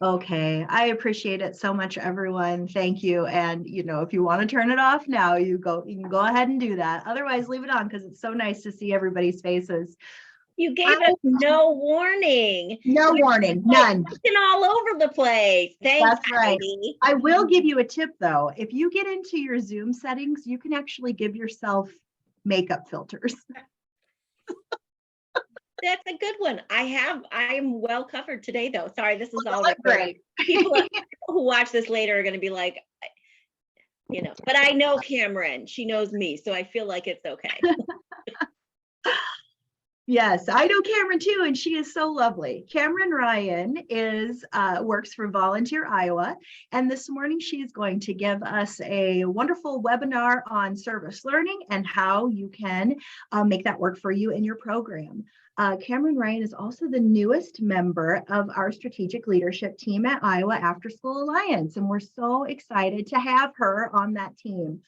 Okay, I appreciate it so much, everyone. Thank you. And if you want to turn it off now, you can go ahead and do that. Otherwise, leave it on because it's so nice to see everybody's faces. You gave us no warning. No warning, none. Looking all over the place. Thanks, That's right. Heidi. I will give you a tip though. If you get into your Zoom settings, you can actually give yourself makeup filters. That's a good one. I am well covered today though. Sorry, this is all Great. People who watch this later are going to be like, but I know Cameron, she knows me, so I feel like it's okay. Yes, I know Cameron too, and she is so lovely. Cameron Ryan works for Volunteer Iowa, and this morning she is going to give us a wonderful webinar on service learning and how you can make that work for you in your program. Cameron Ryan is also the newest member of our strategic leadership team at Iowa After School Alliance, and we're so excited to have her on that team.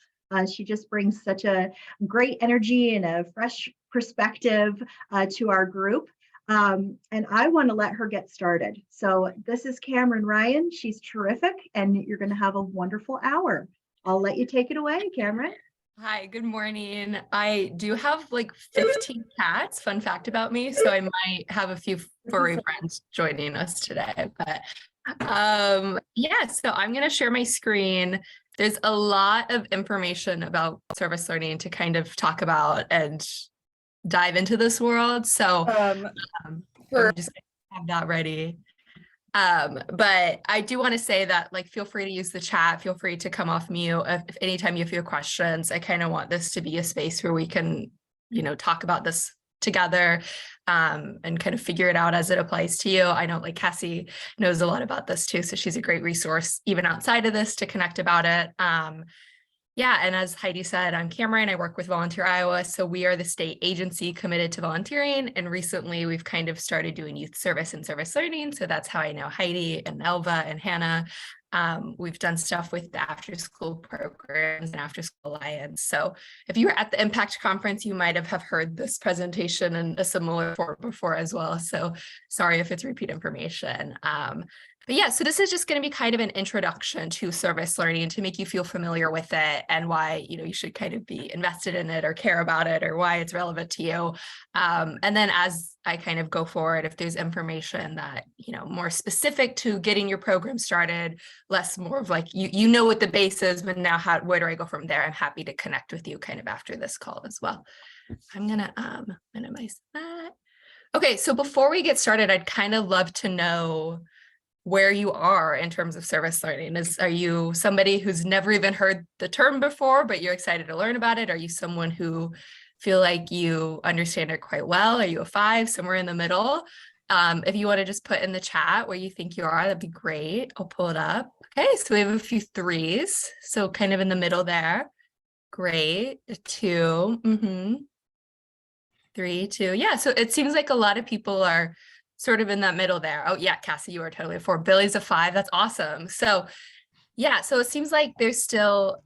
She just brings such a great energy and a fresh perspective to our group. And I want to let her get started. So this is Cameron Ryan. She's terrific, and you're going to have a wonderful hour. I'll let you take it away, Cameron. Hi, good morning. I do have like 15 cats, fun fact about me, so I might have a few furry friends joining us today. But yeah, so I'm going to share my screen. There's a lot of information about service learning to kind of talk about and dive into this world. So I'm just gonna have that ready. But I do want to say that, like, feel free to use the chat, feel free to come off mute if anytime you have your questions. I kind of want this to be a space where we can, talk about this together and kind of figure it out as it applies to you. I know like Cassie knows a lot about this too, so she's a great resource even outside of this to connect about it. Yeah, and as Heidi said, I'm Cameron. I work with Volunteer Iowa. So we are the state agency committed to volunteering. And recently we've kind of started doing youth service and service learning. So that's how I know Heidi and Elva and Hannah. We've done stuff with the after school programs and After School Alliance. So if you were at the Impact Conference, you might have heard this presentation in a similar form before as well. So sorry if it's repeat information. But yeah, so this is just going to be kind of an introduction to service learning to make you feel familiar with it and why, you should kind of be invested in it or care about it or why it's relevant to you. And then as I kind of go forward, if there's information that, more specific to getting your program started, less more of like, you know what the base is, but now where do I go from there? I'm happy to connect with you kind of after this call as well. I'm going to minimize that. Okay, so before we get started, I'd kind of love to know where you are in terms of service learning. Are you somebody who's never even heard the term before, but you're excited to learn about it? Are you someone who feel like you understand it quite well? Are you a 5, somewhere in the middle? If you want to just put in the chat where you think you are, that'd be great. I'll pull it up. Okay, so we have a few 3s. So kind of in the middle there. Great. 2. 3, 2. Yeah, so it seems like a lot of people are sort of in that middle there. Oh yeah, Cassie, you are totally a 4. Billy's a 5. That's awesome. So yeah, so it seems like there's still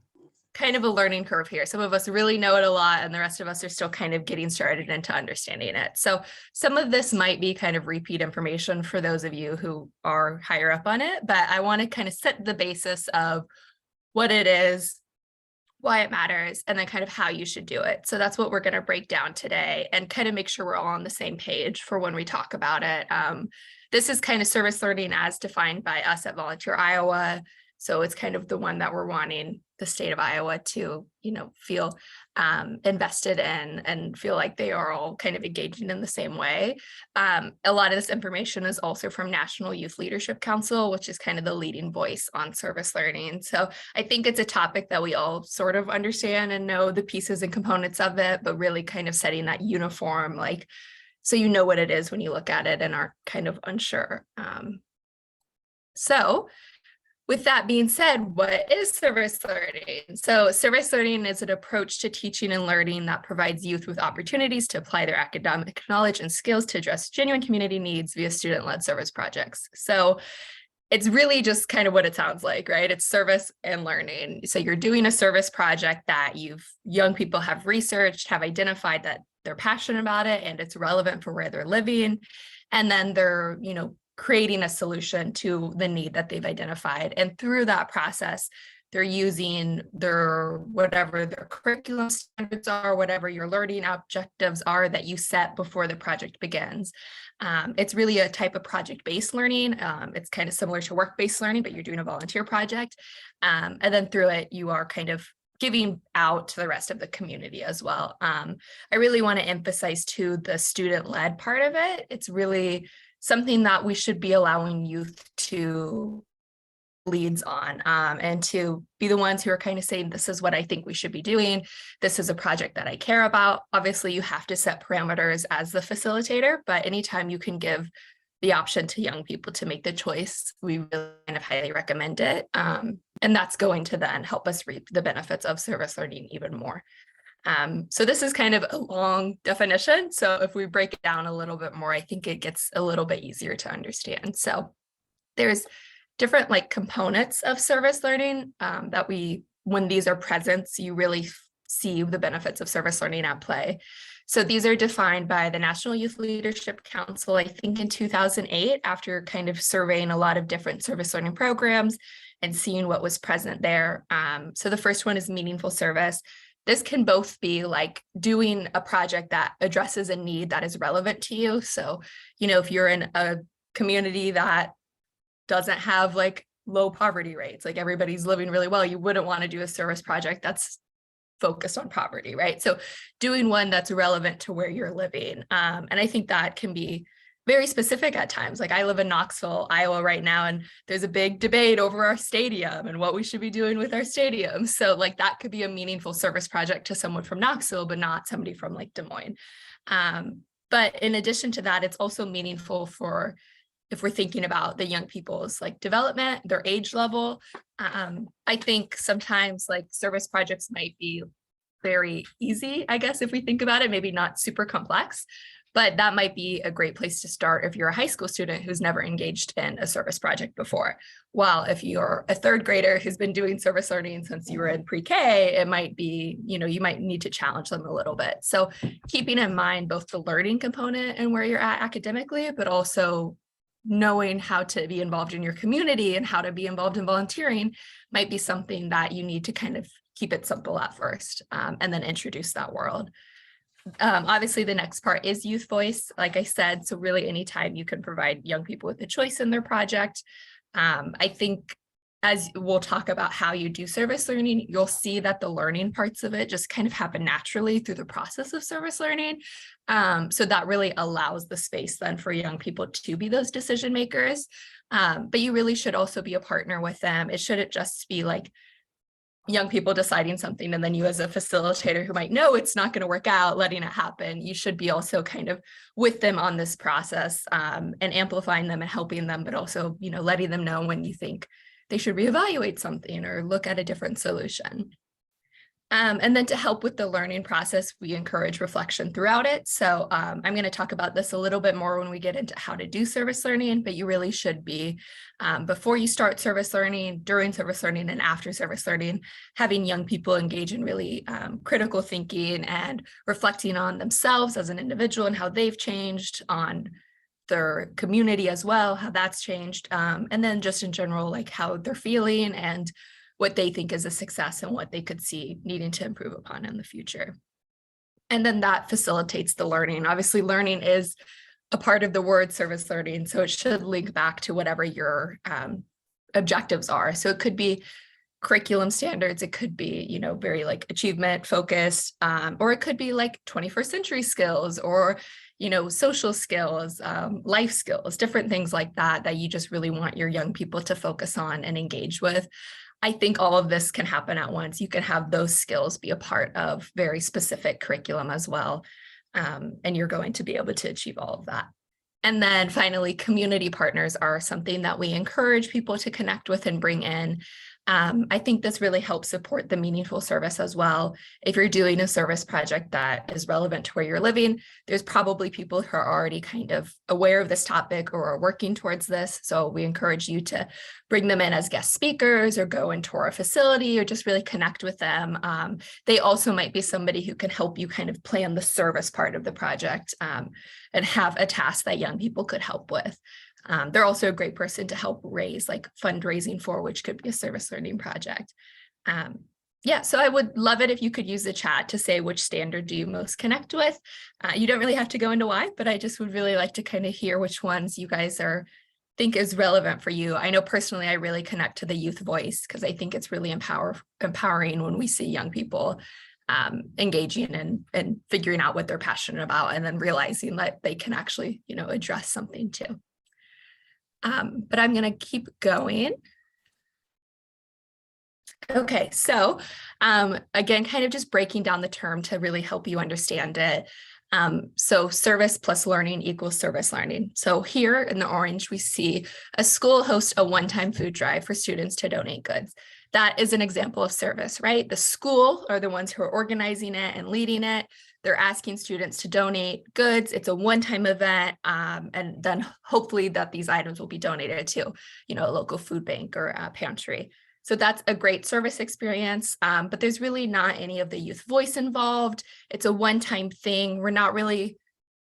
kind of a learning curve here. Some of us really know it a lot and the rest of us are still kind of getting started into understanding it. So some of this might be kind of repeat information for those of you who are higher up on it, but I want to kind of set the basis of what it is, why it matters, and then kind of how you should do it. So that's what we're going to break down today and kind of make sure we're all on the same page for when we talk about it. This is kind of service learning as defined by us at Volunteer Iowa. So it's kind of the one that we're wanting the state of Iowa to, feel invested in and feel like they are all kind of engaging in the same way. A lot of this information is also from National Youth Leadership Council, which is kind of the leading voice on service learning. So I think it's a topic that we all sort of understand and know the pieces and components of it, but really kind of setting that uniform, so you know what it is when you look at it and are kind of unsure. So with that being said, what is service learning? So service learning is an approach to teaching and learning that provides youth with opportunities to apply their academic knowledge and skills to address genuine community needs via student-led service projects. So it's really just kind of what it sounds like, right? It's service and learning. So you're doing a service project that young people have researched, have identified that they're passionate about it and it's relevant for where they're living. And then they're, creating a solution to the need that they've identified. And through that process, they're using whatever their curriculum standards are, whatever your learning objectives are that you set before the project begins. It's really a type of project-based learning. It's kind of similar to work-based learning, but you're doing a volunteer project. And then through it, you are kind of giving out to the rest of the community as well. I really want to emphasize too the student-led part of it. It's really something that we should be allowing youth to leads on, and to be the ones who are kind of saying, this is what I think we should be doing. This is a project that I care about. Obviously, you have to set parameters as the facilitator, but anytime you can give the option to young people to make the choice, we really kind of highly recommend it. And that's going to then help us reap the benefits of service learning even more. So this is kind of a long definition. So if we break it down a little bit more, I think it gets a little bit easier to understand. So there's different like components of service learning that when these are present, you really see the benefits of service learning at play. So these are defined by the National Youth Leadership Council, I think in 2008, after kind of surveying a lot of different service learning programs and seeing what was present there. So the first one is meaningful service. This can both be like doing a project that addresses a need that is relevant to you. So, if you're in a community that doesn't have like low poverty rates, like everybody's living really well, you wouldn't want to do a service project that's focused on poverty, right? So doing one that's relevant to where you're living. And I think that can be very specific at times. Like I live in Knoxville, Iowa right now, and there's a big debate over our stadium and what we should be doing with our stadium. So like that could be a meaningful service project to someone from Knoxville, but not somebody from like Des Moines. But in addition to that, it's also meaningful for if we're thinking about the young people's like development, their age level. I think sometimes like service projects might be very easy, I guess, if we think about it, maybe not super complex, but that might be a great place to start if you're a high school student who's never engaged in a service project before. While if you're a third grader who's been doing service learning since you were in pre-K, it might be, you might need to challenge them a little bit. So keeping in mind both the learning component and where you're at academically, but also knowing how to be involved in your community and how to be involved in volunteering might be something that you need to kind of keep it simple at first, and then introduce that world. Obviously, the next part is youth voice, like I said, so really anytime you can provide young people with a choice in their project. I think as we'll talk about how you do service learning, you'll see that the learning parts of it just kind of happen naturally through the process of service learning. So that really allows the space then for young people to be those decision makers. But you really should also be a partner with them. It shouldn't just be like young people deciding something and then you as a facilitator who might know it's not going to work out, letting it happen. You should be also kind of with them on this process, and amplifying them and helping them, but also, letting them know when you think they should reevaluate something or look at a different solution. And then to help with the learning process, we encourage reflection throughout it. So I'm going to talk about this a little bit more when we get into how to do service learning, but you really should be, before you start service learning, during service learning, and after service learning, having young people engage in really critical thinking and reflecting on themselves as an individual and how they've changed, on their community as well, how that's changed, and then just in general, like how they're feeling and what they think is a success and what they could see needing to improve upon in the future. And then that facilitates the learning. Obviously, learning is a part of the word service learning, so it should link back to whatever your objectives are. So it could be curriculum standards, it could be, very like achievement focused, or it could be like 21st century skills, or social skills, life skills, different things like that, that you just really want your young people to focus on and engage with. I think all of this can happen at once. You can have those skills be a part of very specific curriculum as well. And you're going to be able to achieve all of that. And then finally, community partners are something that we encourage people to connect with and bring in. I think this really helps support the meaningful service as well. If you're doing a service project that is relevant to where you're living, there's probably people who are already kind of aware of this topic or are working towards this. So we encourage you to bring them in as guest speakers or go and tour a facility or just really connect with them. They also might be somebody who can help you kind of plan the service part of the project, and have a task that young people could help with. They're also a great person to help raise like fundraising for, which could be a service learning project. Yeah, so I would love it if you could use the chat to say which standard do you most connect with. You don't really have to go into why, but I just would really like to kind of hear which ones you guys think is relevant for you. I know personally, I really connect to the youth voice because I think it's really empowering when we see young people engaging and figuring out what they're passionate about and then realizing that they can actually, address something too. But I'm going to keep going. Okay, so again, kind of just breaking down the term to really help you understand it. So service plus learning equals service learning. So here in the orange, we see a school host a one-time food drive for students to donate goods. That is an example of service, right? The school are the ones who are organizing it and leading it. They're asking students to donate goods. It's a one-time event. And then hopefully that these items will be donated to, a local food bank or a pantry. So that's a great service experience, but there's really not any of the youth voice involved. It's a one-time thing. We're not really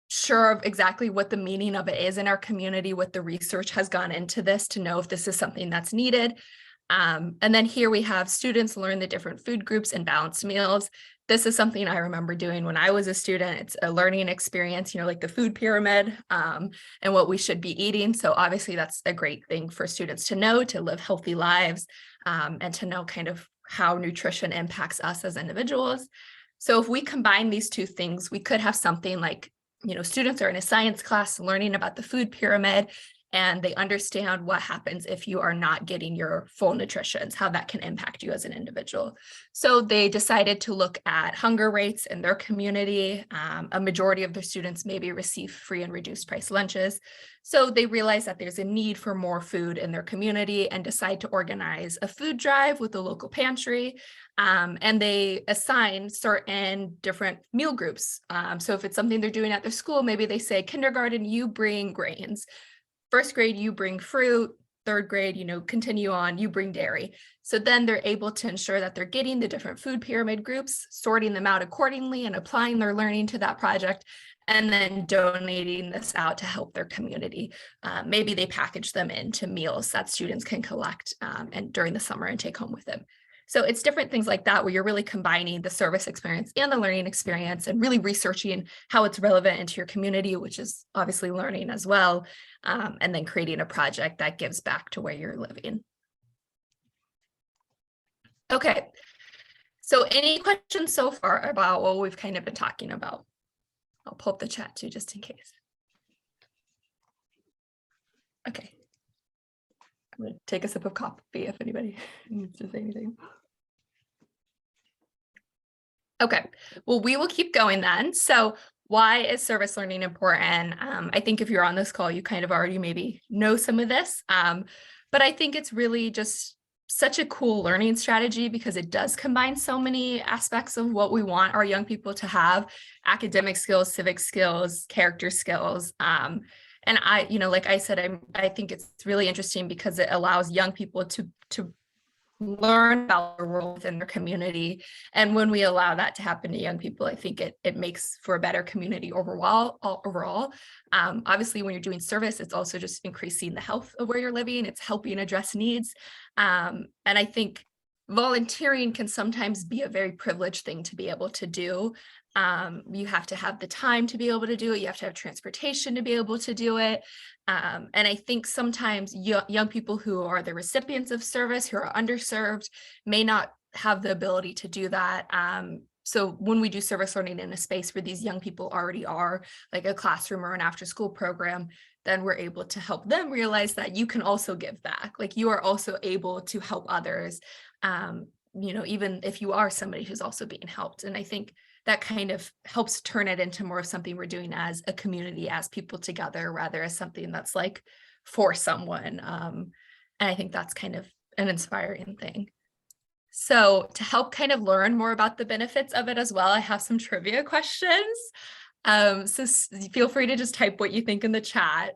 sure of exactly what the meaning of it is in our community, what the research has gone into this to know if this is something that's needed. And then here we have students learn the different food groups and balanced meals. This is something I remember doing when I was a student. It's a learning experience, like the food pyramid and what we should be eating. So obviously that's a great thing for students to know, to live healthy lives and to know kind of how nutrition impacts us as individuals. So if we combine these two things, we could have something like, students are in a science class learning about the food pyramid, and they understand what happens if you are not getting your full nutritions, how that can impact you as an individual. So they decided to look at hunger rates in their community. A majority of their students maybe receive free and reduced price lunches. So they realized that there's a need for more food in their community and decide to organize a food drive with the local pantry. And they assign certain different meal groups. So if it's something they're doing at their school, maybe they say, kindergarten, you bring grains. First grade, you bring fruit. Third grade, continue on, you bring dairy. So then they're able to ensure that they're getting the different food pyramid groups, sorting them out accordingly and applying their learning to that project, and then donating this out to help their community. Maybe they package them into meals that students can collect and during the summer and take home with them. So it's different things like that where you're really combining the service experience and the learning experience and really researching how it's relevant into your community, which is obviously learning as well, and then creating a project that gives back to where you're living. Okay, so any questions so far about what we've kind of been talking about? I'll pull up the chat too, just in case. Okay. I'm going to take a sip of coffee if anybody needs to say anything. Okay, well, we will keep going then. So why is service learning important? I think if you're on this call, you kind of already maybe know some of this, but I think it's really just such a cool learning strategy because it does combine so many aspects of what we want our young people to have: academic skills, civic skills, character skills. And I, like I said, I think it's really interesting because it allows young people to learn about their role within their community. And when we allow that to happen to young people, I think it makes for a better community overall. Obviously, when you're doing service, it's also just increasing the health of where you're living. It's helping address needs. And I think volunteering can sometimes be a very privileged thing to be able to do. You have to have the time to be able to do it. You have to have transportation to be able to do it. And I think sometimes young people who are the recipients of service, who are underserved, may not have the ability to do that. So when we do service learning in a space where these young people already are, like a classroom or an after-school program, then we're able to help them realize that you can also give back. Like you are also able to help others, even if you are somebody who's also being helped. And I think that kind of helps turn it into more of something we're doing as a community, as people together, rather as something that's like for someone. And I think that's kind of an inspiring thing. So to help kind of learn more about the benefits of it as well, I have some trivia questions. So feel free to just type what you think in the chat.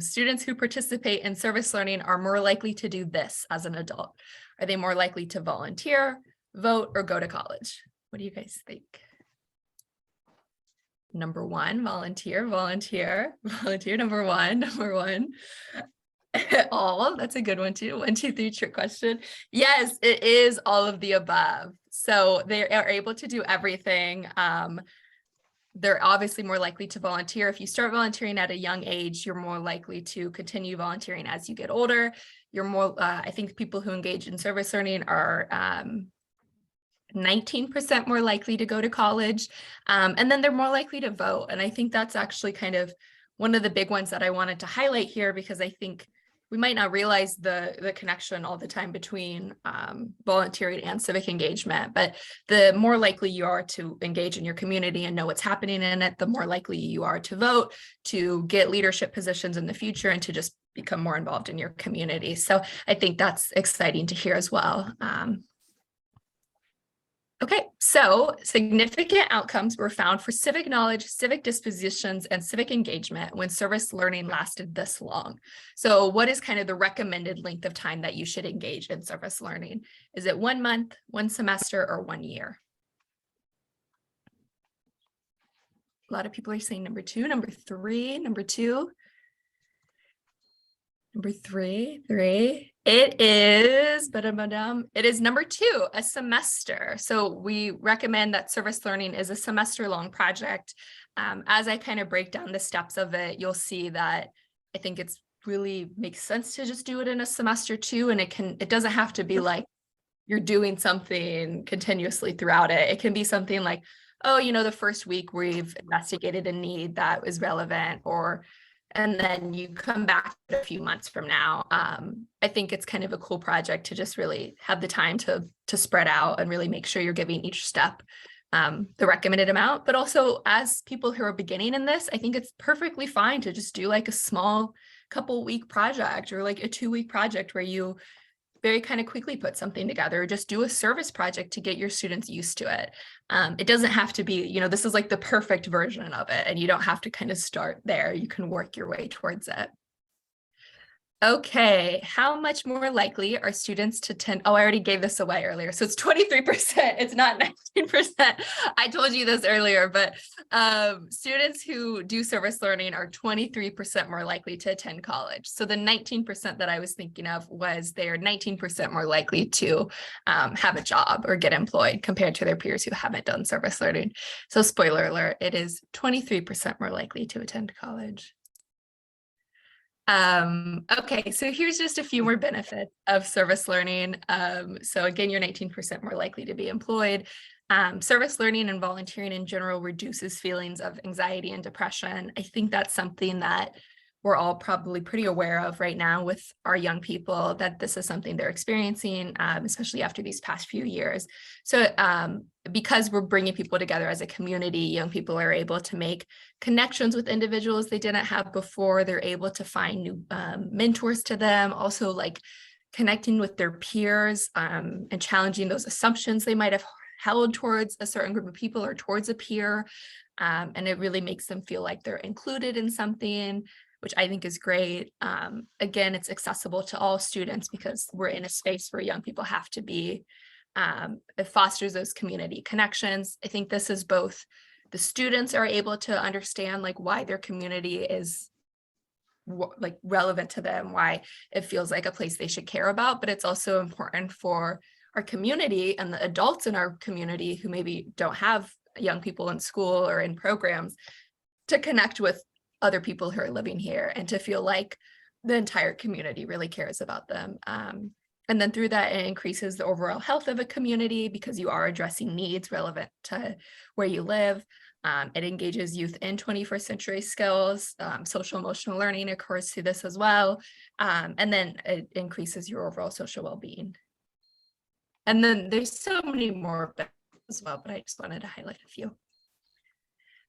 Students who participate in service learning are more likely to do this as an adult. Are they more likely to volunteer, vote, or go to college? What do you guys think? number one, volunteer, volunteer, volunteer, number one, number one. All, that's a good one too. 1, 2, 3 trick question. Yes, it is all of the above. So they are able to do everything. They're obviously more likely to volunteer. If you start volunteering at a young age, you're more likely to continue volunteering as you get older. You're more, I think people who engage in service learning are 19% more likely to go to college. And then they're more likely to vote. And I think that's actually kind of one of the big ones that I wanted to highlight here, because I think we might not realize the connection all the time between volunteering and civic engagement, but the more likely you are to engage in your community and know what's happening in it, the more likely you are to vote, to get leadership positions in the future, and to just become more involved in your community. So I think that's exciting to hear as well. Okay, so significant outcomes were found for civic knowledge, civic dispositions, and civic engagement when service learning lasted this long. So what is kind of the recommended length of time that you should engage in service learning? Is it 1 month, 1 semester, or 1 year? A lot of people are saying number 2, number 3, number 2. Number 3, 3. It is, it is number 2, a semester. So we recommend that service learning is a semester-long project. As I kind of break down the steps of it, you'll see that I think it's really makes sense to just do it in a semester too. And it doesn't have to be like you're doing something continuously throughout it. It can be something like, oh, the first week we've investigated a need that was relevant, and then you come back a few months from now. I think it's kind of a cool project to just really have the time to spread out and really make sure you're giving each step the recommended amount. But also, as people who are beginning in this, I think it's perfectly fine to just do like a small couple week project, or like a 2-week project where you very kind of quickly put something together, or just do a service project to get your students used to it. It doesn't have to be, this is like the perfect version of it, and you don't have to kind of start there. You can work your way towards it. Okay, how much more likely are students to attend? Oh, I already gave this away earlier. So it's 23%. It's not 19%. I told you this earlier, but students who do service learning are 23% more likely to attend college. So the 19% that I was thinking of was they are 19% more likely to have a job or get employed compared to their peers who haven't done service learning. So spoiler alert, it is 23% more likely to attend college. Okay, so here's just a few more benefits of service learning. So again, you're 19% more likely to be employed. Service learning and volunteering in general reduces feelings of anxiety and depression. I think that's something that we're all probably pretty aware of right now with our young people, that this is something they're experiencing, especially after these past few years. So because we're bringing people together as a community, young people are able to make connections with individuals they didn't have before. They're able to find new mentors to them, also like connecting with their peers and challenging those assumptions they might have held towards a certain group of people or towards a peer. And it really makes them feel like they're included in something, which I think is great. Again, it's accessible to all students because we're in a space where young people have to be. It fosters those community connections. I think this is both the students are able to understand like why their community is like relevant to them, why it feels like a place they should care about, but it's also important for our community and the adults in our community who maybe don't have young people in school or in programs to connect with other people who are living here and to feel like the entire community really cares about them. And then through that, it increases the overall health of a community because you are addressing needs relevant to where you live. It engages youth in 21st century skills. Social emotional learning occurs through this as well. And then it increases your overall social well-being. And then there's so many more as well, but I just wanted to highlight a few.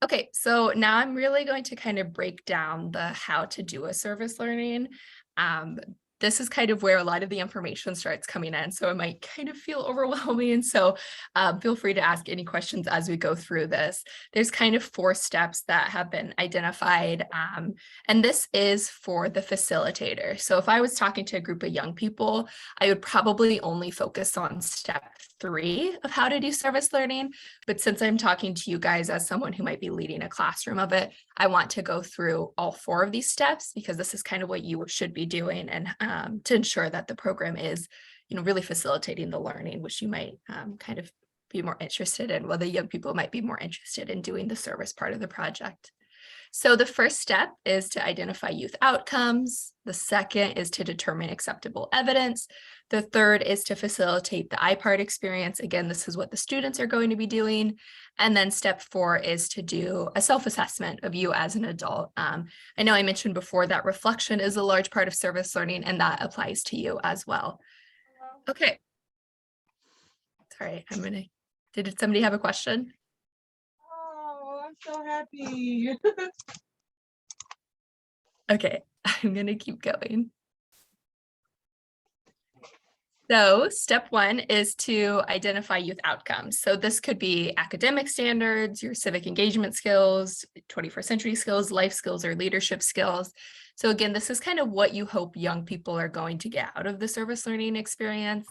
Okay, so now I'm really going to kind of break down the how to do a service learning. this is kind of where a lot of the information starts coming in. So it might kind of feel overwhelming. So feel free to ask any questions as we go through this. There's kind of 4 steps that have been identified. And this is for the facilitator. So if I was talking to a group of young people, I would probably only focus on step 3 of how to do service learning. But since I'm talking to you guys as someone who might be leading a classroom of it, I want to go through all 4 of these steps because this is kind of what you should be doing, and to ensure that the program is, really facilitating the learning, which you might kind of be more interested in. Well, the young people might be more interested in doing the service part of the project. So the first step is to identify youth outcomes. The second is to determine acceptable evidence. The third is to facilitate the iPart experience. Again, this is what the students are going to be doing. And then step 4 is to do a self-assessment of you as an adult. I know I mentioned before that reflection is a large part of service learning, and that applies to you as well. Okay. Sorry, did somebody have a question? Oh, I'm so happy. Okay, I'm gonna keep going. So step 1 is to identify youth outcomes. So this could be academic standards, your civic engagement skills, 21st century skills, life skills, or leadership skills. So again, this is kind of what you hope young people are going to get out of the service learning experience.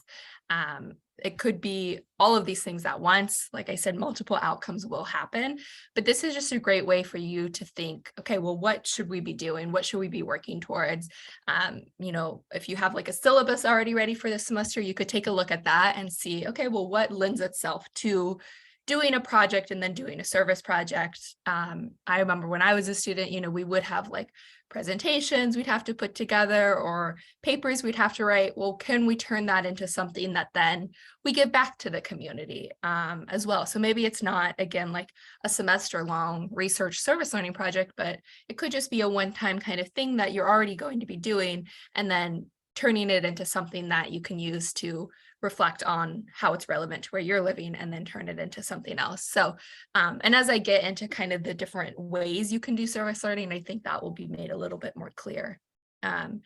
It could be all of these things at once. Like I said, multiple outcomes will happen, but this is just a great way for you to think, okay, well, what should we be doing? What should we be working towards? If you have like a syllabus already ready for this semester, you could take a look at that and see, okay, well, what lends itself to doing a project and then doing a service project. I remember when I was a student, we would have like presentations we'd have to put together or papers we'd have to write. Well, can we turn that into something that then we give back to the community as well? So maybe it's not, again, like a semester long research service learning project, but it could just be a one-time kind of thing that you're already going to be doing, and then turning it into something that you can use to reflect on how it's relevant to where you're living, and then turn it into something else. So, and as I get into kind of the different ways you can do service learning, I think that will be made a little bit more clear. And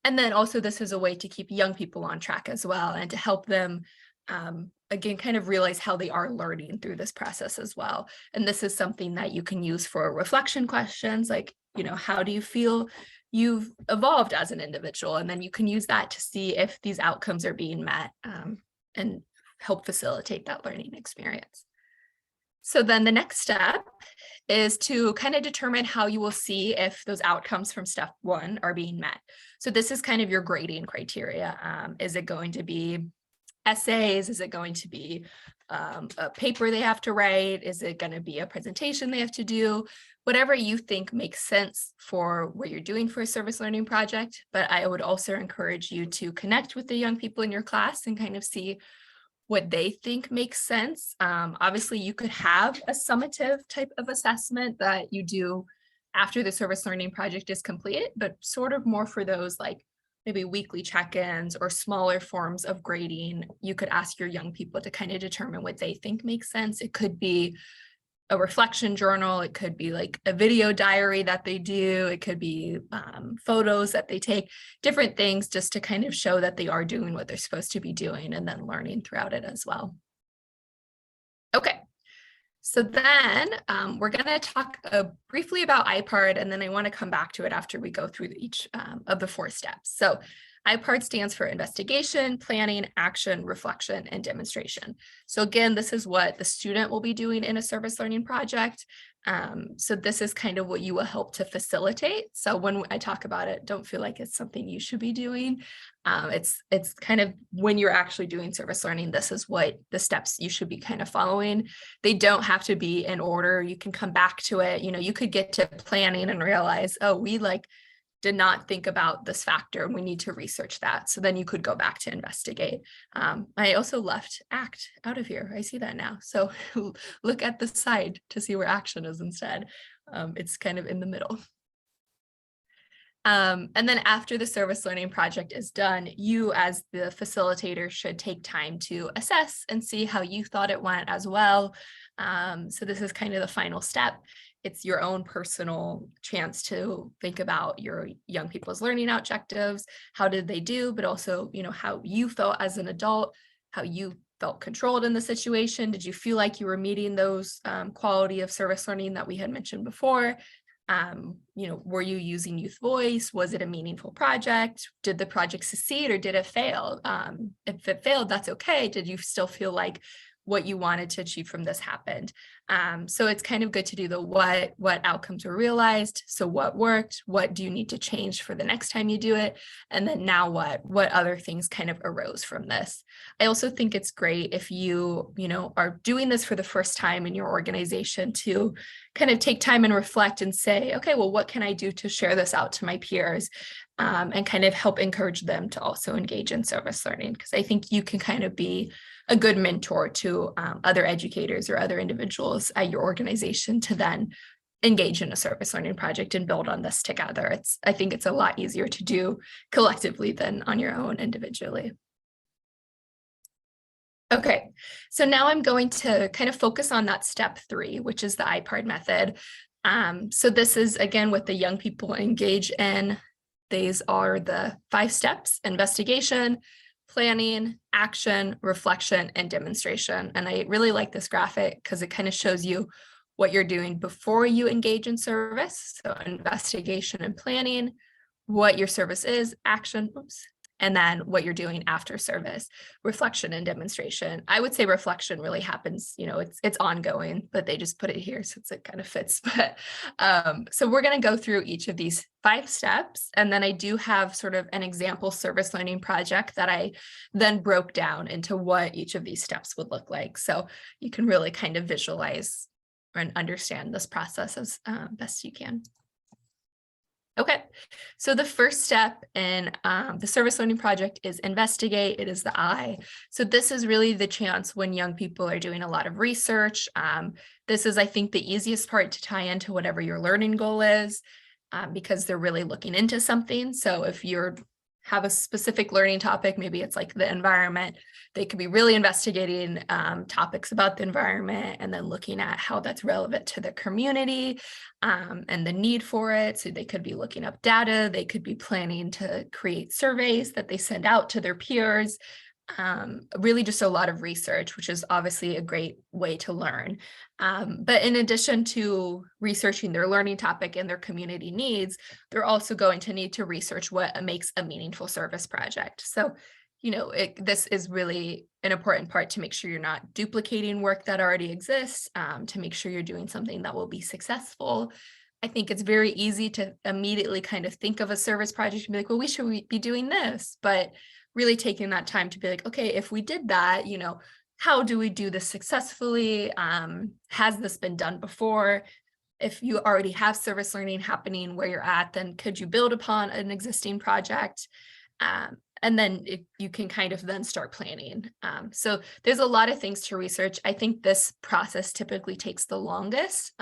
then also this is a way to keep young people on track as well, and to help them, again, kind of realize how they are learning through this process as well. And this is something that you can use for reflection questions, like, how do you feel you've evolved as an individual? And then you can use that to see if these outcomes are being met, and help facilitate that learning experience. So then the next step is to kind of determine how you will see if those outcomes from step 1 are being met. So this is kind of your grading criteria. Is it going to be essays? Is it going to be a paper they have to write? Is it going to be a presentation they have to do? Whatever you think makes sense for what you're doing for a service learning project. But I would also encourage you to connect with the young people in your class and kind of see what they think makes sense. Obviously, you could have a summative type of assessment that you do after the service learning project is completed, but sort of more for those like maybe weekly check-ins or smaller forms of grading. You could ask your young people to kind of determine what they think makes sense. It could be a reflection journal. It could be like a video diary that they do. It could be photos that they take, different things just to kind of show that they are doing what they're supposed to be doing, and then learning throughout it as well. Okay. So then we're going to talk briefly about iPart, and then I want to come back to it after we go through each of the 4 steps. So iPart stands for investigation, planning, action, reflection, and demonstration. So again, this is what the student will be doing in a service learning project. So this is kind of what you will help to facilitate. So when I talk about it, don't feel like it's something you should be doing. It's kind of when you're actually doing service learning, this is what the steps you should be kind of following. They don't have to be in order. You can come back to it. You could get to planning and realize, oh, we did not think about this factor and we need to research that. So then you could go back to investigate. I also left ACT out of here. I see that now. So look at the side to see where action is instead. It's kind of in the middle. And then after the service learning project is done, you as the facilitator should take time to assess and see how you thought it went as well. So this is kind of the final step. it's your own personal chance to think about your young people's learning objectives. How did they do? But also, how you felt as an adult, how you felt controlled in the situation. Did you feel like you were meeting those quality of service learning that we had mentioned before? Were you using youth voice? Was it a meaningful project? Did the project succeed or did it fail? If it failed, that's okay. Did you still feel like what you wanted to achieve from this happened? So it's kind of good to do the what outcomes were realized. So what worked? What do you need to change for the next time you do it? And then now what other things kind of arose from this? I also think it's great if you are doing this for the first time in your organization to kind of take time and reflect and say, okay, well, what can I do to share this out to my peers? And kind of help encourage them to also engage in service learning, because I think you can kind of be a good mentor to other educators or other individuals at your organization to then engage in a service learning project and build on this together. I think it's a lot easier to do collectively than on your own individually. Okay, so now I'm going to kind of focus on that step 3, which is the IPARD method. So this is, again, what the young people engage in. These are the 5 steps: investigation, planning, action, reflection, and demonstration. And I really like this graphic because it kind of shows you what you're doing before you engage in service. So investigation and planning, what your service is, action, and then what you're doing after service, reflection and demonstration. I would say reflection really happens, it's ongoing, but they just put it here since it kind of fits. But so we're going to go through each of these 5 steps. And then I do have sort of an example service learning project that I then broke down into what each of these steps would look like. So you can really kind of visualize and understand this process as best you can. Okay, so the first step in the service learning project is investigate. It is the I. So this is really the chance when young people are doing a lot of research. This is, I think, the easiest part to tie into whatever your learning goal is, because they're really looking into something. So if you have a specific learning topic, maybe it's like the environment, they could be really investigating topics about the environment and then looking at how that's relevant to the community and the need for it. So they could be looking up data, they could be planning to create surveys that they send out to their peers. Really just a lot of research, which is obviously a great way to learn. But in addition to researching their learning topic and their community needs, they're also going to need to research what makes a meaningful service project. So, this is really an important part to make sure you're not duplicating work that already exists, to make sure you're doing something that will be successful. I think it's very easy to immediately kind of think of a service project and be like, well, we should be doing this, but really taking that time to be like, okay, if we did that, how do we do this successfully? Has this been done before? If you already have service learning happening where you're at, then could you build upon an existing project? And then you can kind of then start planning. So there's a lot of things to research. I think this process typically takes the longest.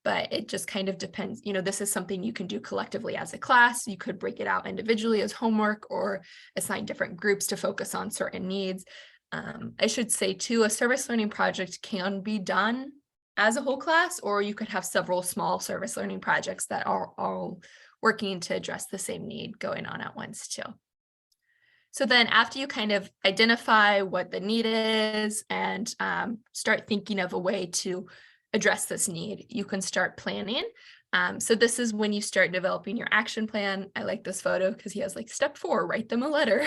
But it just kind of depends. This is something you can do collectively as a class. You could break it out individually as homework or assign different groups to focus on certain needs. I should say too, a service learning project can be done as a whole class, or you could have several small service learning projects that are all working to address the same need going on at once too. So then after you kind of identify what the need is and start thinking of a way to address this need, you can start planning. So this is when you start developing your action plan. I like this photo because he has like step 4, write them a letter.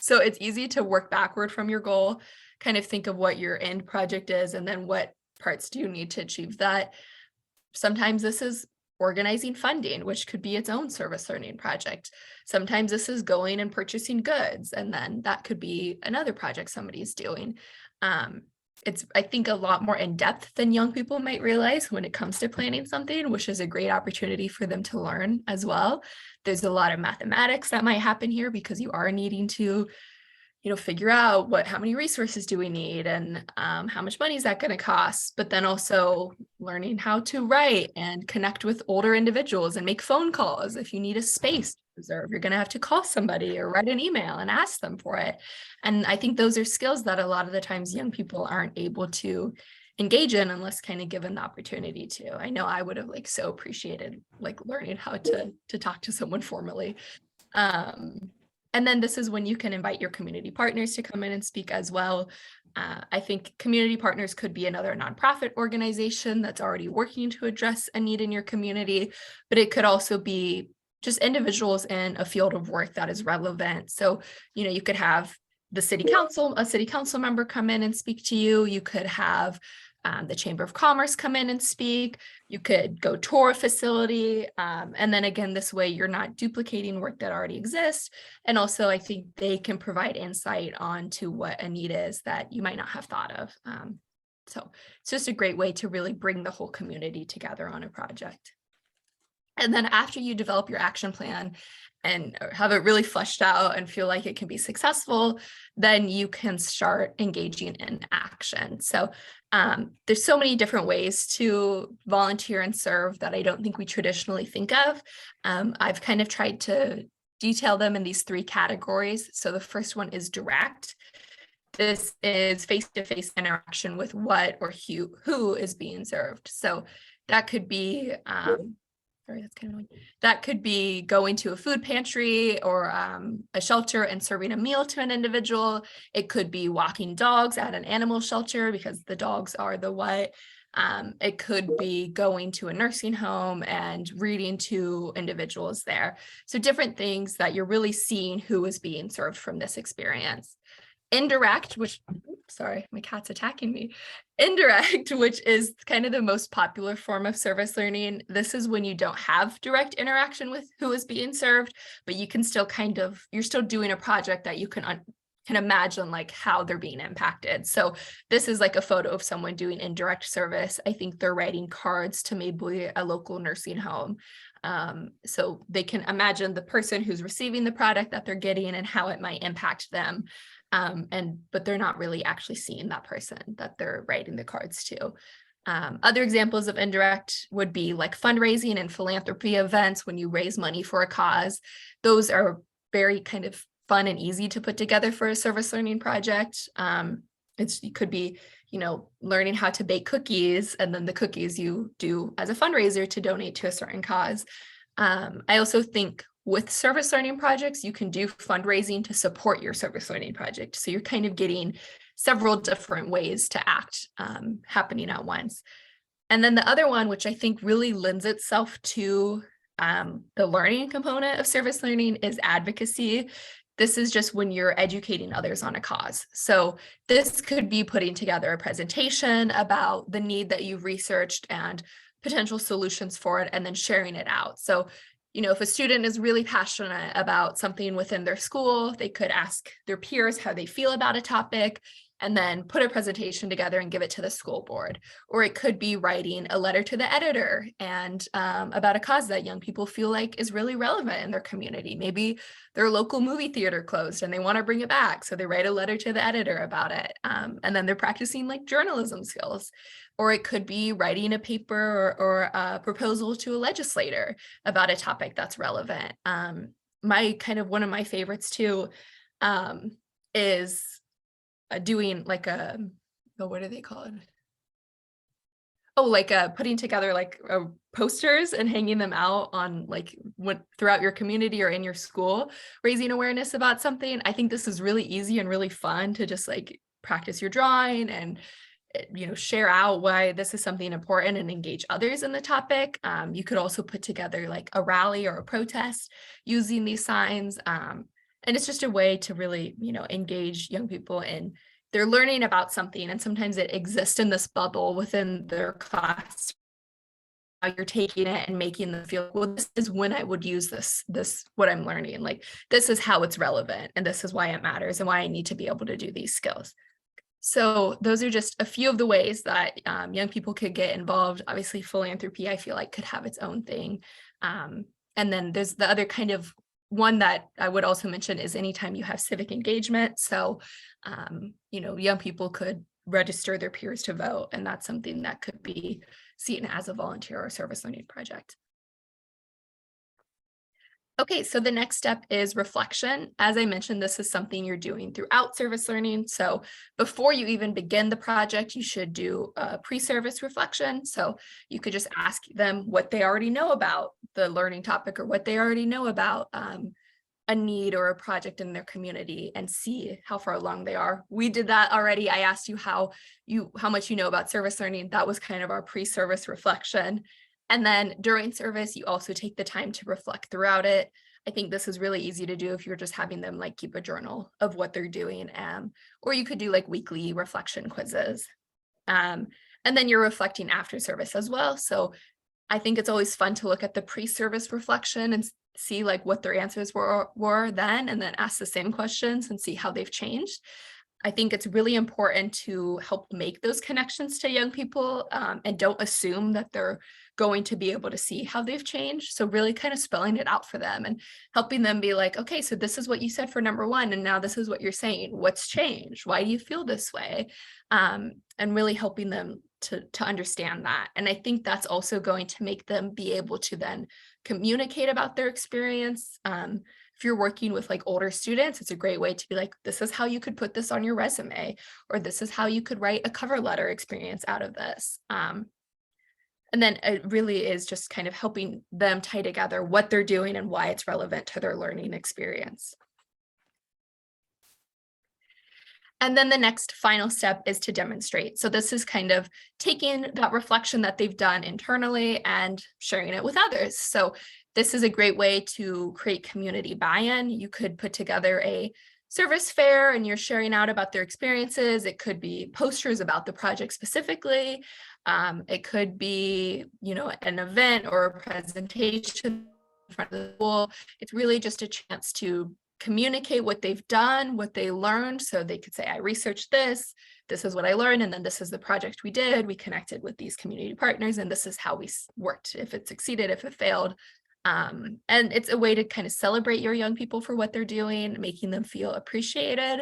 So it's easy to work backward from your goal, kind of think of what your end project is, and then what parts do you need to achieve that. Sometimes this is organizing funding, which could be its own service learning project. Sometimes this is going and purchasing goods, and then that could be another project somebody's doing. It's, I think, a lot more in depth than young people might realize when it comes to planning something, which is a great opportunity for them to learn as well. There's a lot of mathematics that might happen here because you are needing to, figure out how many resources do we need and how much money is that going to cost, but then also learning how to write and connect with older individuals and make phone calls. If you need a space to reserve, you're going to have to call somebody or write an email and ask them for it. And I think those are skills that a lot of the times young people aren't able to engage in unless kind of given the opportunity to. I know I would have like so appreciated like learning how to talk to someone formally. And then this is when you can invite your community partners to come in and speak as well. I think community partners could be another nonprofit organization that's already working to address a need in your community, but it could also be just individuals in a field of work that is relevant. So, you know, you could have a city council member come in and speak to you. You could have the Chamber of Commerce come in and speak. You could go tour a facility. And then again, this way you're not duplicating work that already exists. And also I think they can provide insight onto what a need is that you might not have thought of. So it's just a great way to really bring the whole community together on a project. And then after you develop your action plan and have it really fleshed out and feel like it can be successful, then you can start engaging in action. So there's so many different ways to volunteer and serve that I don't think we traditionally think of. I've kind of tried to detail them in these 3 categories. So the first one is direct. This is face-to-face interaction with what or who is being served. So that could be sorry, that's kind of annoying. That could be going to a food pantry or a shelter and serving a meal to an individual. It could be walking dogs at an animal shelter because the dogs are the what. It could be going to a nursing home and reading to individuals there. So different things that you're really seeing who is being served from this experience. Indirect, which, sorry, my cat's attacking me. Indirect, which is kind of the most popular form of service learning. This is when you don't have direct interaction with who is being served, but you can still you're still doing a project that you can imagine like how they're being impacted. So this is like a photo of someone doing indirect service. I think they're writing cards to maybe a local nursing home. So they can imagine the person who's receiving the product that they're getting and how it might impact them. But they're not really actually seeing that person that they're writing the cards to. Other examples of indirect would be like fundraising and philanthropy events when you raise money for a cause. Those are very kind of fun and easy to put together for a service learning project. It could be, you know, learning how to bake cookies, and then the cookies you do as a fundraiser to donate to a certain cause. I also think with service learning projects, you can do fundraising to support your service learning project. So you're kind of getting several different ways to act happening at once. And then the other one, which I think really lends itself to the learning component of service learning, is advocacy. This is just when you're educating others on a cause. So this could be putting together a presentation about the need that you've researched and potential solutions for it, and then sharing it out. So, you know, if a student is really passionate about something within their school, they could ask their peers how they feel about a topic, and then put a presentation together and give it to the school board. Or it could be writing a letter to the editor and about a cause that young people feel like is really relevant in their community. Maybe their local movie theater closed and they want to bring it back, so they write a letter to the editor about it. And then they're practicing like journalism skills. Or it could be writing a paper or a proposal to a legislator about a topic that's relevant. One of my favorites too is doing like what do they call it? Putting together like posters and hanging them out on throughout your community or in your school, raising awareness about something. I think this is really easy and really fun to just like practice your drawing and, you know, share out why this is something important and engage others in the topic. You could also put together like a rally or a protest using these signs. And it's just a way to really, you know, engage young people in they're learning about something, and sometimes it exists in this bubble within their class. How you're taking it and making them feel, well, this is when I would use this, what I'm learning. Like, this is how it's relevant, and this is why it matters and why I need to be able to do these skills. So those are just a few of the ways that young people could get involved. Obviously, philanthropy, I feel like, could have its own thing. And then there's the other kind of one that I would also mention is anytime you have civic engagement. So, you know, young people could register their peers to vote, and that's something that could be seen as a volunteer or service learning project. Okay, so the next step is reflection. As I mentioned, this is something you're doing throughout service learning. So before you even begin the project, you should do a pre-service reflection. So you could just ask them what they already know about the learning topic or what they already know about a need or a project in their community and see how far along they are. We did that already. I asked you how much you know about service learning. That was kind of our pre-service reflection. And then during service, you also take the time to reflect throughout it. I think this is really easy to do if you're just having them like keep a journal of what they're doing. Or you could do like weekly reflection quizzes. And then you're reflecting after service as well. So I think it's always fun to look at the pre-service reflection and see like what their answers were then, and then ask the same questions and see how they've changed. I think it's really important to help make those connections to young people and don't assume that they're going to be able to see how they've changed. So really kind of spelling it out for them and helping them be like, okay, so this is what you said for number one, and now this is what you're saying. What's changed? Why do you feel this way? And really helping them to understand that. And I think that's also going to make them be able to then communicate about their experience. If you're working with like older students, it's a great way to be like, this is how you could put this on your resume, or this is how you could write a cover letter experience out of this. And then it really is just kind of helping them tie together what they're doing and why it's relevant to their learning experience. And then the next final step is to demonstrate. So this is kind of taking that reflection that they've done internally and sharing it with others. So this is a great way to create community buy-in. You could put together a service fair and you're sharing out about their experiences. It could be posters about the project specifically. It could be, an event or a presentation in front of the school. It's really just a chance to communicate what they've done, what they learned. So they could say, I researched this is what I learned, and then this is the project we did. We connected with these community partners, and this is how we worked, if it succeeded, if it failed. And it's a way to kind of celebrate your young people for what they're doing, making them feel appreciated,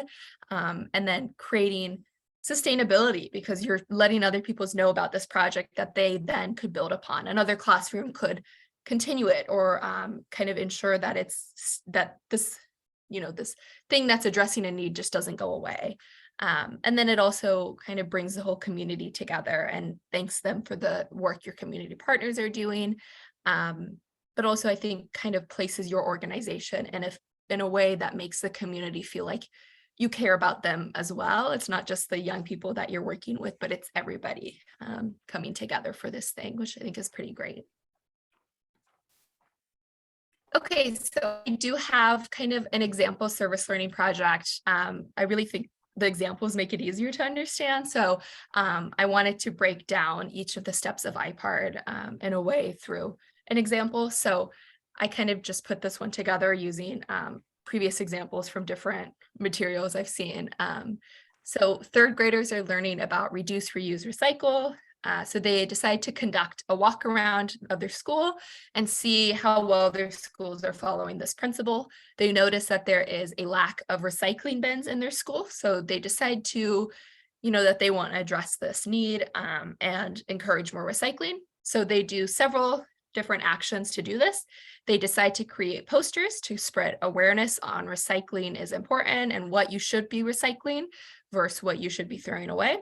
and then creating sustainability, because you're letting other people know about this project that they then could build upon. Another classroom could continue it, or kind of ensure that this thing that's addressing a need just doesn't go away. And then it also kind of brings the whole community together and thanks them for the work your community partners are doing. But also I think kind of places your organization in a way that makes the community feel like you care about them as well. It's not just the young people that you're working with, but it's everybody coming together for this thing, which I think is pretty great. Okay, so I do have kind of an example service learning project. I really think the examples make it easier to understand. So I wanted to break down each of the steps of IPARD in a way through an example. So I kind of just put this one together using previous examples from different materials I've seen. So third graders are learning about reduce, reuse, recycle. So they decide to conduct a walk around of their school and see how well their schools are following this principle. They notice that there is a lack of recycling bins in their school. So they decide to, that they want to address this need and encourage more recycling. So they do several different actions to do this. They decide to create posters to spread awareness on recycling is important and what you should be recycling versus what you should be throwing away.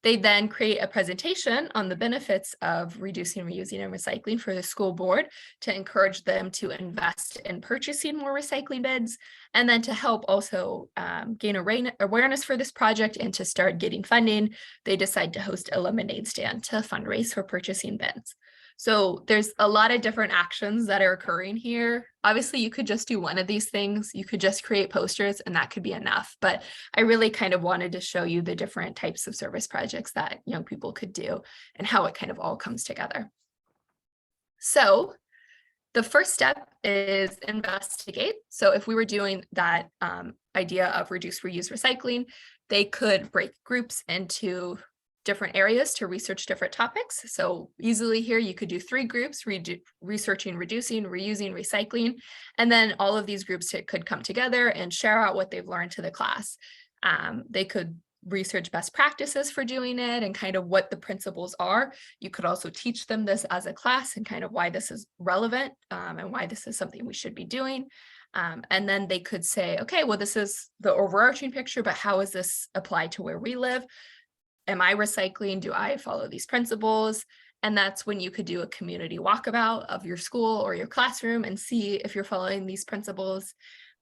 They then create a presentation on the benefits of reducing, reusing, and recycling for the school board to encourage them to invest in purchasing more recycling bins, and then to help also gain awareness for this project and to start getting funding, they decide to host a lemonade stand to fundraise for purchasing bins. So there's a lot of different actions that are occurring here. Obviously, you could just do one of these things. You could just create posters and that could be enough. But I really kind of wanted to show you the different types of service projects that young people could do and how it kind of all comes together. So the first step is investigate. So if we were doing that idea of reduce, reuse, recycling, they could break groups into different areas to research different topics. So easily here, you could do 3 groups, researching, reducing, reusing, recycling, and then all of these groups could come together and share out what they've learned to the class. They could research best practices for doing it and kind of what the principles are. You could also teach them this as a class and kind of why this is relevant and why this is something we should be doing. And then they could say, okay, well, this is the overarching picture, but how is this applied to where we live? Am I recycling? Do I follow these principles? And that's when you could do a community walkabout of your school or your classroom and see if you're following these principles.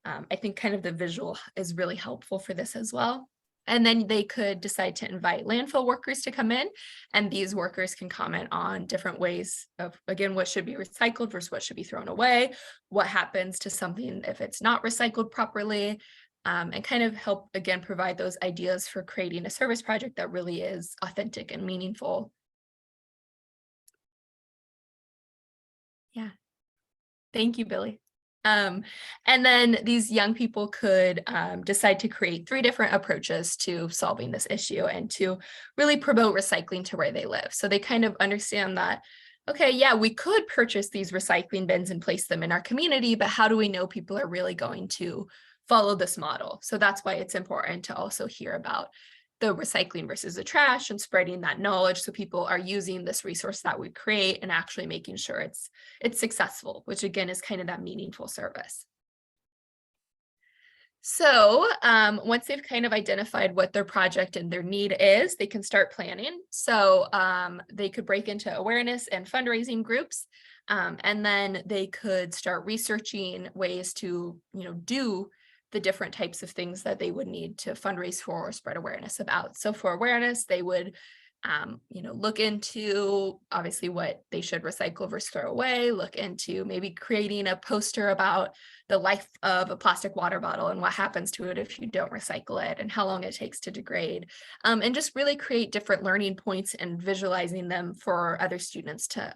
I think kind of the visual is really helpful for this as well. And then they could decide to invite landfill workers to come in, and these workers can comment on different ways of, again, what should be recycled versus what should be thrown away, what happens to something if it's not recycled properly, and kind of help, again, provide those ideas for creating a service project that really is authentic and meaningful. Yeah. Thank you, Billy. And then these young people could decide to create 3 different approaches to solving this issue and to really promote recycling to where they live. So they kind of understand that, okay, yeah, we could purchase these recycling bins and place them in our community, but how do we know people are really going to follow this model? So that's why it's important to also hear about the recycling versus the trash and spreading that knowledge so people are using this resource that we create and actually making sure it's successful, which again is kind of that meaningful service. So once they've kind of identified what their project and their need is, they can start planning. So they could break into awareness and fundraising groups, and then they could start researching ways to, do the different types of things that they would need to fundraise for or spread awareness about. So for awareness, they would, look into obviously what they should recycle versus throw away, look into maybe creating a poster about the life of a plastic water bottle and what happens to it if you don't recycle it and how long it takes to degrade, and just really create different learning points and visualizing them for other students to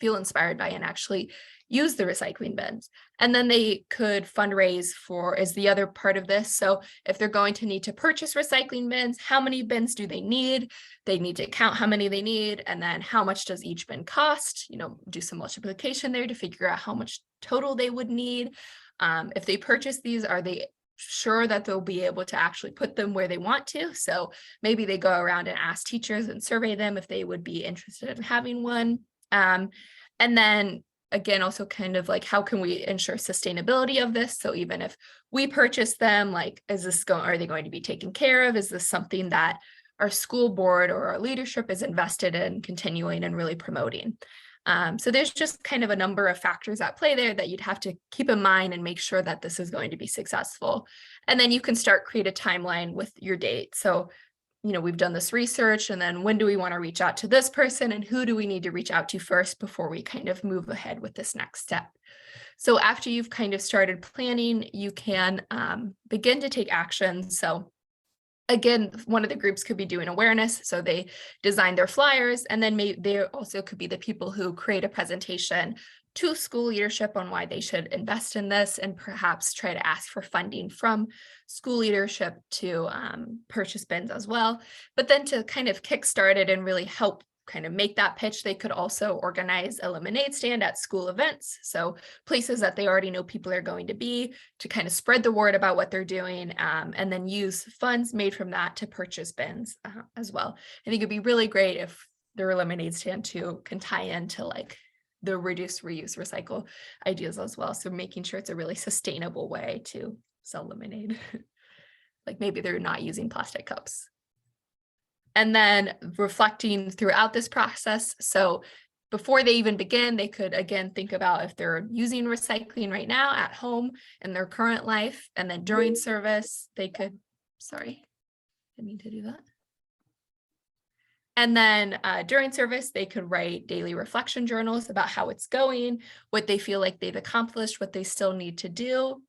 feel inspired by and actually use the recycling bins. And then they could fundraise for is the other part of this. So if they're going to need to purchase recycling bins, how many bins do they need? They need to count how many they need, and then how much does each bin cost? Do some multiplication there to figure out how much total they would need. If they purchase these, are they sure that they'll be able to actually put them where they want to? So maybe they go around and ask teachers and survey them if they would be interested in having one. And then again, also kind of like, how can we ensure sustainability of this? So even if we purchase them, like, are they going to be taken care of? Is this something that our school board or our leadership is invested in continuing and really promoting? So there's just kind of a number of factors at play there that you'd have to keep in mind and make sure that this is going to be successful. And then you can create a timeline with your date. So, we've done this research, and then when do we want to reach out to this person and who do we need to reach out to first before we kind of move ahead with this next step? So after you've kind of started planning, you can begin to take action. So again, one of the groups could be doing awareness. So they design their flyers, and then they also could be the people who create a presentation to school leadership on why they should invest in this and perhaps try to ask for funding from school leadership to purchase bins as well. But then to kind of kickstart it and really help kind of make that pitch, they could also organize a lemonade stand at school events. So places that they already know people are going to be, to kind of spread the word about what they're doing, and then use funds made from that to purchase bins as well. I think it'd be really great if their lemonade stand too can tie into like the reduce, reuse, recycle ideas as well. So making sure it's a really sustainable way to sell lemonade. Like maybe they're not using plastic cups. And then reflecting throughout this process. So before they even begin, they could again think about if they're using recycling right now at home in their current life, and then during service, they could, sorry, didn't mean to do that. And then during service, they could write daily reflection journals about how it's going, what they feel like they've accomplished, what they still need to do.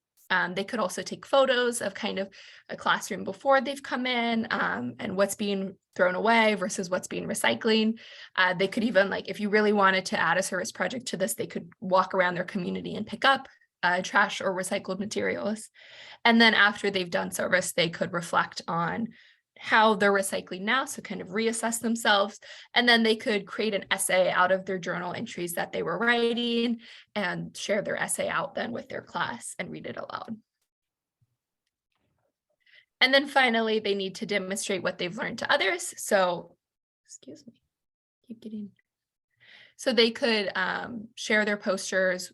They could also take photos of kind of a classroom before they've come in, and what's being thrown away versus what's being recycling. They could even, like, if you really wanted to add a service project to this, they could walk around their community and pick up trash or recycled materials. And then after they've done service, they could reflect on how they're recycling now, so kind of reassess themselves, and then they could create an essay out of their journal entries that they were writing and share their essay out then with their class and read it aloud. And then finally, they need to demonstrate what they've learned to others. So, excuse me, keep getting. So they could share their posters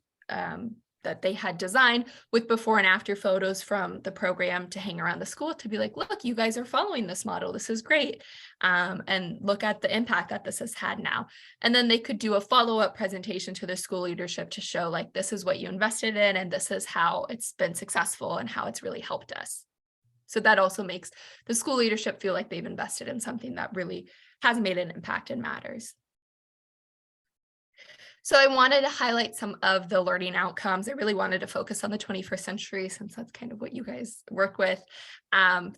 that they had designed with before and after photos from the program to hang around the school to be like, look, you guys are following this model. This is great. And look at the impact that this has had now. And then they could do a follow-up presentation to the school leadership to show like, this is what you invested in and this is how it's been successful and how it's really helped us. So that also makes the school leadership feel like they've invested in something that really has made an impact and matters. So I wanted to highlight some of the learning outcomes. I really wanted to focus on the 21st century since that's kind of what you guys work with.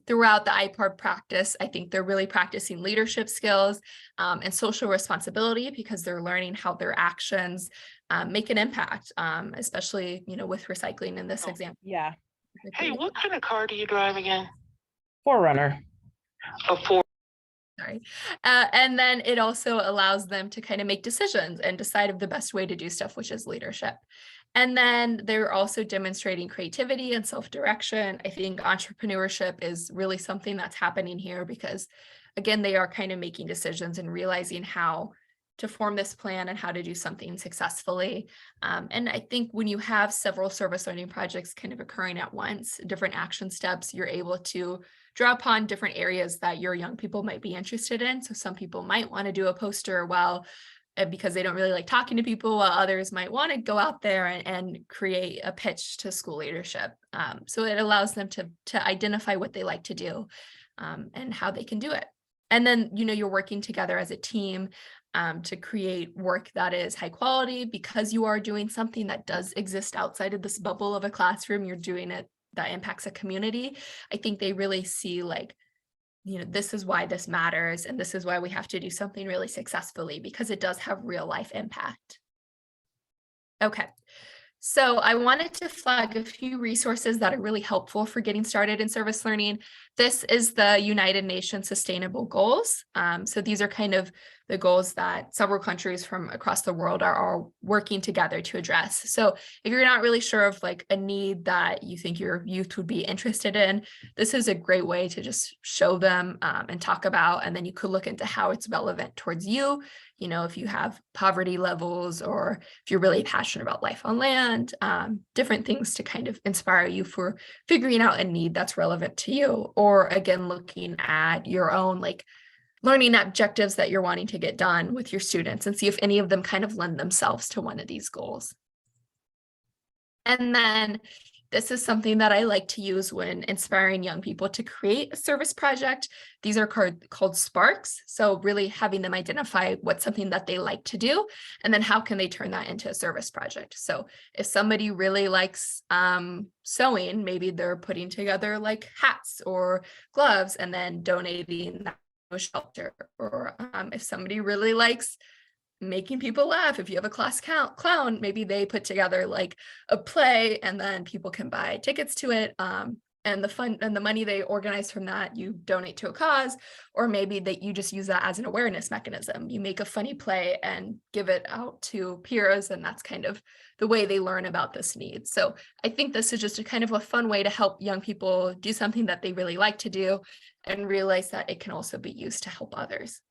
Throughout the IPARD practice, I think they're really practicing leadership skills and social responsibility because they're learning how their actions make an impact, especially, with recycling in this example. Yeah. Hey, what kind of car do you drive again? Forerunner. A Ford. Sorry. And then it also allows them to kind of make decisions and decide of the best way to do stuff, which is leadership. And then they're also demonstrating creativity and self-direction. I think entrepreneurship is really something that's happening here because, again, they are kind of making decisions and realizing how to form this plan and how to do something successfully. And I think when you have several service learning projects kind of occurring at once, different action steps, you're able to draw upon different areas that your young people might be interested in. So some people might want to do a poster because they don't really like talking to people, while others might want to go out there and create a pitch to school leadership. So it allows them to identify what they like to do and how they can do it. And then, you're working together as a team to create work that is high quality because you are doing something that does exist outside of this bubble of a classroom. You're doing it that impacts a community. I think they really see like, this is why this matters. And this is why we have to do something really successfully because it does have real life impact. Okay. So I wanted to flag a few resources that are really helpful for getting started in service learning. This is the United Nations Sustainable Goals. So these are kind of the goals that several countries from across the world are working together to address. So if you're not really sure of like a need that you think your youth would be interested in, this is a great way to just show them and talk about, and then you could look into how it's relevant towards you. If you have poverty levels or if you're really passionate about life on land, different things to kind of inspire you for figuring out a need that's relevant to you. Or again, looking at your own like learning objectives that you're wanting to get done with your students and see if any of them kind of lend themselves to one of these goals. And then this is something that I like to use when inspiring young people to create a service project. These are called Sparks. So really having them identify what's something that they like to do, and then how can they turn that into a service project. So if somebody really likes sewing, maybe they're putting together like hats or gloves and then donating that to a shelter. Or if somebody really likes making people laugh, if you have a class clown, maybe they put together like a play and then people can buy tickets to it, and the fun and the money they organize from that you donate to a cause. Or maybe that you just use that as an awareness mechanism. You make a funny play and give it out to peers, and that's kind of the way they learn about this need. So I think this is just a kind of a fun way to help young people do something that they really like to do and realize that it can also be used to help others.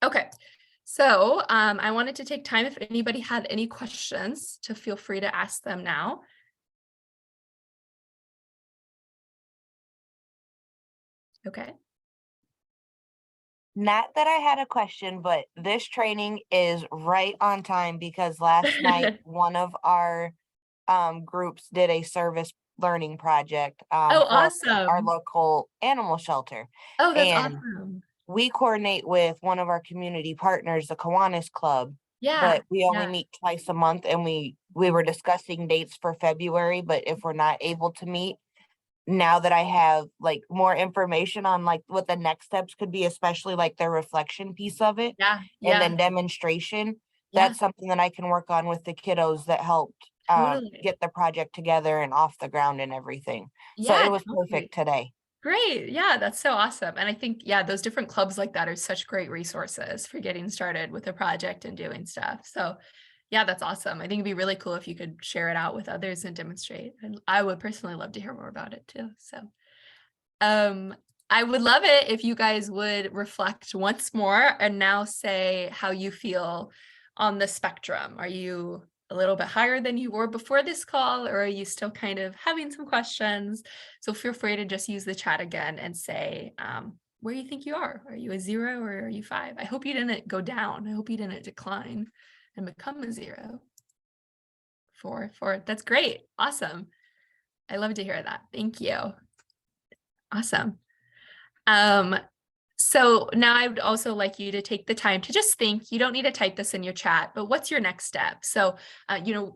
Okay. So I wanted to take time if anybody had any questions to feel free to ask them now. Okay. Not that I had a question, but this training is right on time because last night one of our groups did a service learning project Oh, for our awesome. local animal shelter. Oh, that's and awesome. We coordinate with one of our community partners, the Kiwanis Club, Yeah. but we only yeah. meet twice a month, and we were discussing dates for February. But if we're not able to meet, now that I have like more information on like what the next steps could be, especially like the reflection piece of it Yeah. and Yeah. then demonstration, Yeah. that's something that I can work on with the kiddos that helped Totally. get the project together and off the ground and everything. So Yeah, it was totally. perfect today. Great. Yeah, that's so awesome. And I think, yeah, those different clubs like that are such great resources for getting started with a project and doing stuff. So yeah, that's awesome. I think it'd be really cool if you could share it out with others and demonstrate. And I would personally love to hear more about it too. So I would love it if you guys would reflect once more and now say how you feel on the spectrum. Are you a little bit higher than you were before this call, or are you still kind of having some questions? So feel free to just use the chat again and say where you think you are. Are you a 0 or are you 5? I hope you didn't go down. I hope you didn't decline and become a 0. 4. That's great. Awesome. I love to hear that. Thank you. Awesome. So now I would also like you to take the time to just think. You don't need to type this in your chat, but what's your next step? So,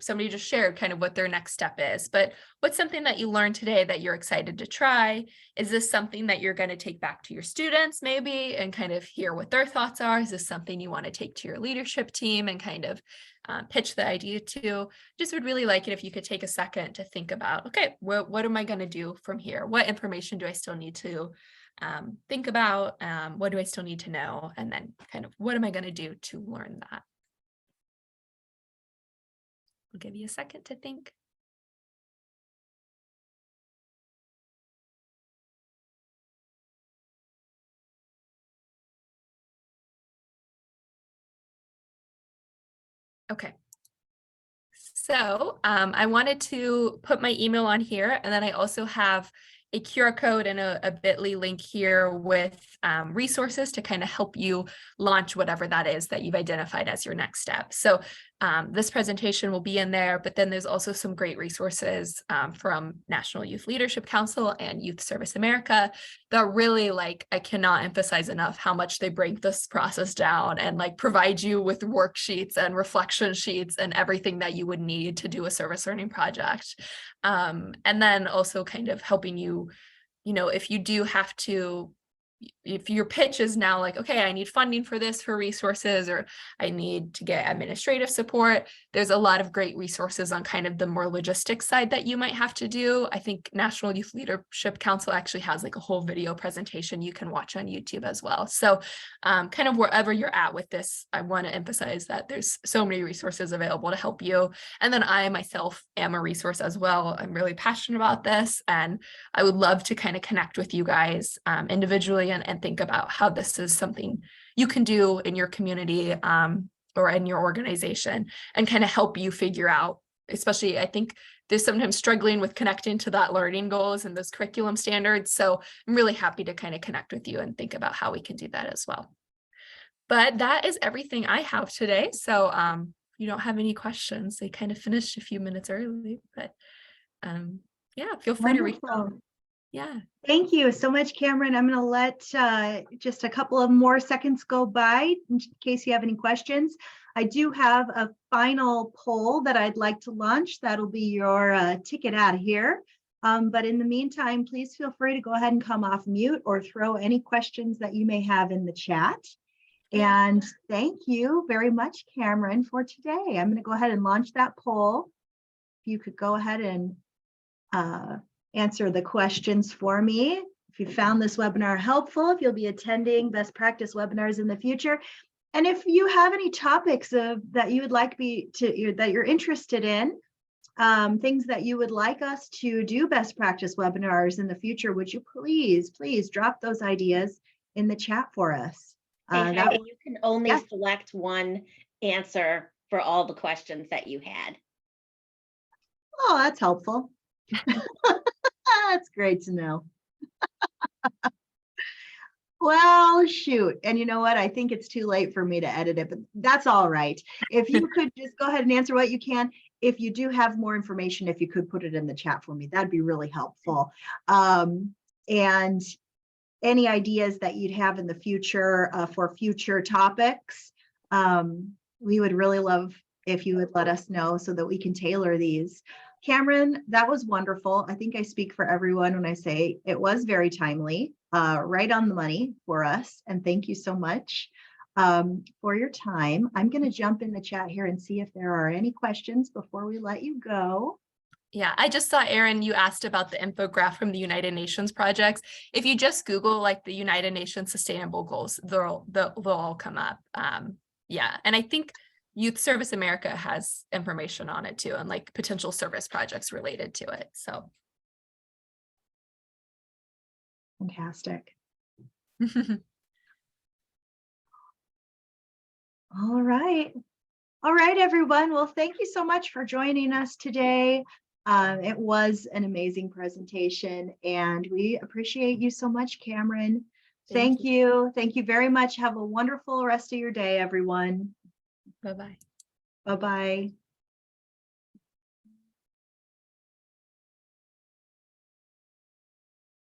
somebody just shared kind of what their next step is, but what's something that you learned today that you're excited to try? Is this something that you're going to take back to your students maybe and kind of hear what their thoughts are? Is this something you want to take to your leadership team and kind of pitch the idea to? Just would really like it if you could take a second to think about, okay, what am I going to do from here? What information do I still need to think about? What do I still need to know? And then kind of what am I going to do to learn that? I'll give you a second to think. Okay. So I wanted to put my email on here, and then I also have a QR code and a bit.ly link here with resources to kind of help you launch whatever that is that you've identified as your next step. So this presentation will be in there, but then there's also some great resources from National Youth Leadership Council and Youth Service America that really, like, I cannot emphasize enough how much they break this process down and like provide you with worksheets and reflection sheets and everything that you would need to do a service learning project. And then also kind of helping you, if you do have to, if your pitch is now like, okay, I need funding for this, for resources, or I need to get administrative support, there's a lot of great resources on kind of the more logistics side that you might have to do. I think National Youth Leadership Council actually has like a whole video presentation you can watch on YouTube as well. So kind of wherever you're at with this, I want to emphasize that there's so many resources available to help you. And then I myself am a resource as well. I'm really passionate about this, and I would love to kind of connect with you guys individually and think about how this is something you can do in your community or in your organization and kind of help you figure out, especially I think there's sometimes struggling with connecting to that learning goals and those curriculum standards. So I'm really happy to kind of connect with you and think about how we can do that as well. But that is everything I have today. So if you don't have any questions, they kind of finished a few minutes early, but yeah, feel free to reach out. Yeah. Thank you so much, Cameron. I'm going to let just a couple of more seconds go by in case you have any questions. I do have a final poll that I'd like to launch. That'll be your ticket out of here. But in the meantime, please feel free to go ahead and come off mute or throw any questions that you may have in the chat. And thank you very much, Cameron, for today. I'm going to go ahead and launch that poll. If you could go ahead and answer the questions for me. If you found this webinar helpful, if you'll be attending best practice webinars in the future, and if you have any topics that you would like that you're interested in, things that you would like us to do best practice webinars in the future, would you please drop those ideas in the chat for us. And you can only select one answer for all the questions that you had. Oh, that's helpful. That's great to know. Well, shoot. And you know what? I think it's too late for me to edit it, but that's all right. If you could just go ahead and answer what you can. If you do have more information, if you could put it in the chat for me, that'd be really helpful. And any ideas that you'd have in the future for future topics, we would really love if you would let us know so that we can tailor these. Cameron, that was wonderful. I think I speak for everyone when I say it was very timely, right on the money for us. And thank you so much for your time. I'm going to jump in the chat here and see if there are any questions before we let you go. Yeah, I just saw, Erin, you asked about the infographic from the United Nations projects. If you just Google like the United Nations Sustainable Goals, they'll all come up. Yeah, and I think Youth Service America has information on it too, and like potential service projects related to it. So. Fantastic. All right. All right, everyone. Well, thank you so much for joining us today. It was an amazing presentation and we appreciate you so much, Cameron. Thank you. Thank you very much. Have a wonderful rest of your day, everyone. Bye-bye. Bye-bye.